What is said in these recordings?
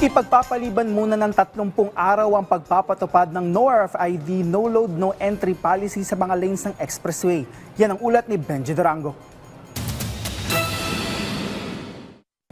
Ipagpapaliban muna ng 30 araw ang pagpapatupad ng No RFID, No Load, No Entry policy sa mga lanes ng expressway. Yan ang ulat ni Benji Durango.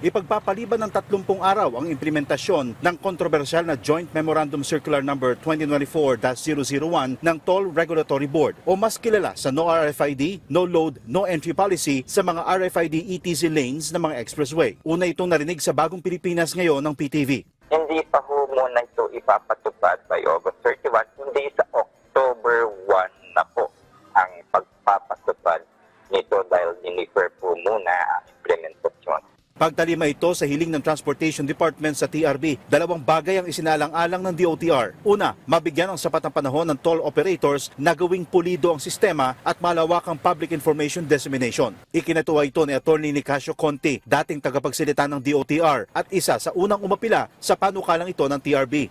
Ipagpapaliban ng 30 araw ang implementasyon ng kontrobersyal na Joint Memorandum Circular No. 2024-001 ng Toll Regulatory Board o mas kilala sa No RFID, No Load, No Entry Policy sa mga RFID ETC lanes ng mga expressway. Una itong narinig sa Bagong Pilipinas ngayon ng PTV. Hindi pa ho muna ito ipapatupad by August 31, hindi sa October 1 na po ang pagpapatupad nito dahil dinifer po muna ang implementasyon. Pagtalima ito sa hiling ng Transportation Department sa TRB, dalawang bagay ang isinalang-alang ng DOTR. Una, mabigyan ang sapat ng panahon ng toll operators na gawing pulido ang sistema at malawakang public information dissemination. Ikinatuwa ito ni Atty. Nicasio Conti, dating tagapagsalita ng DOTR at isa sa unang umapila sa panukalang ito ng TRB.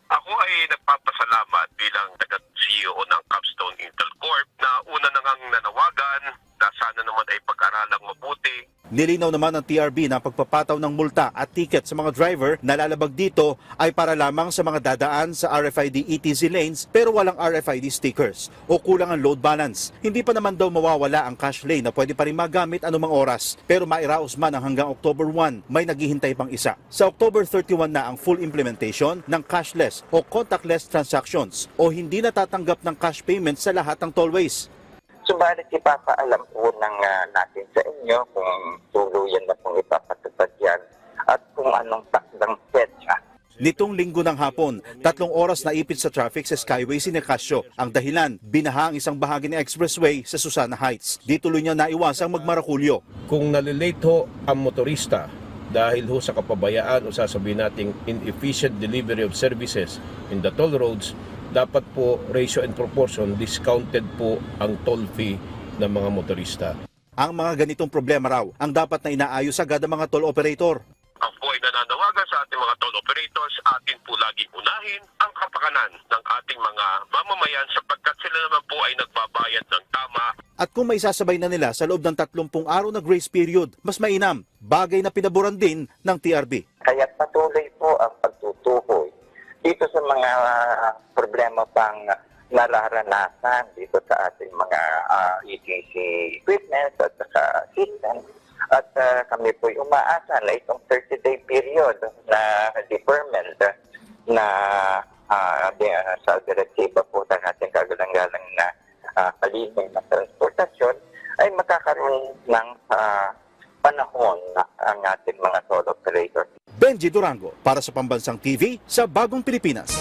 Ako ay nagpapasalamat bilang taga-CEO ng Capstone Intel Corp na una na ngang nanawagan na sana naman ay pag-aralang mabuti. Nilinaw naman ng TRB na pagpapataw ng multa at ticket sa mga driver na lalabag dito ay para lamang sa mga dadaan sa RFID ETC lanes pero walang RFID stickers o kulang ang load balance. Hindi pa naman daw mawawala ang cash lane na pwede pa rin magamit anumang oras pero mairaos man ang hanggang October 1, may naghihintay pang isa. Sa October 31 na ang full implementation ng cashless o contactless transactions o hindi natatanggap ng cash payment sa lahat ng tollways. Subalit ipapaalam po natin sa inyo kung tuluyan na pong ipapatupad yan at kung anong takdang petsa. Nitong linggo ng hapon, 3 oras na ipit sa traffic sa Skyway si Nicasio. Ang dahilan, binaha ang isang bahagi ng expressway sa Susana Heights. Di tuloy niya naiwasang magmarakulyo. Kung nalilate ho ang motorista dahil ho sa kapabayaan o sasabihin nating inefficient delivery of services in the toll roads, dapat po ratio and proportion discounted po ang toll fee ng mga motorista. Ang mga ganitong problema raw ang dapat na inaayos agad ng mga toll operator. Ang po ay nananawagan sa ating mga toll operators, atin po laging unahin ang kapakanan ng ating mga mamamayan sapagkat sila naman po ay nagbabayad ng tama. At kung may sasabay na nila sa loob ng 30 araw na grace period, mas mainam, bagay na pinaboran din ng TRB. Kaya patuloy po ang pagtutukoy dito sa mga problema pang nararanasan dito sa ating mga ETC equipment at saka systems. At kami po umaasa na itong 30-day period na deferment na sa direktiba po ng ating kagalang-galang na kalibay na transportasyon ay makakaroon ng panahon ang ating mga toll operators. Benji Durango para sa Pambansang TV sa Bagong Pilipinas.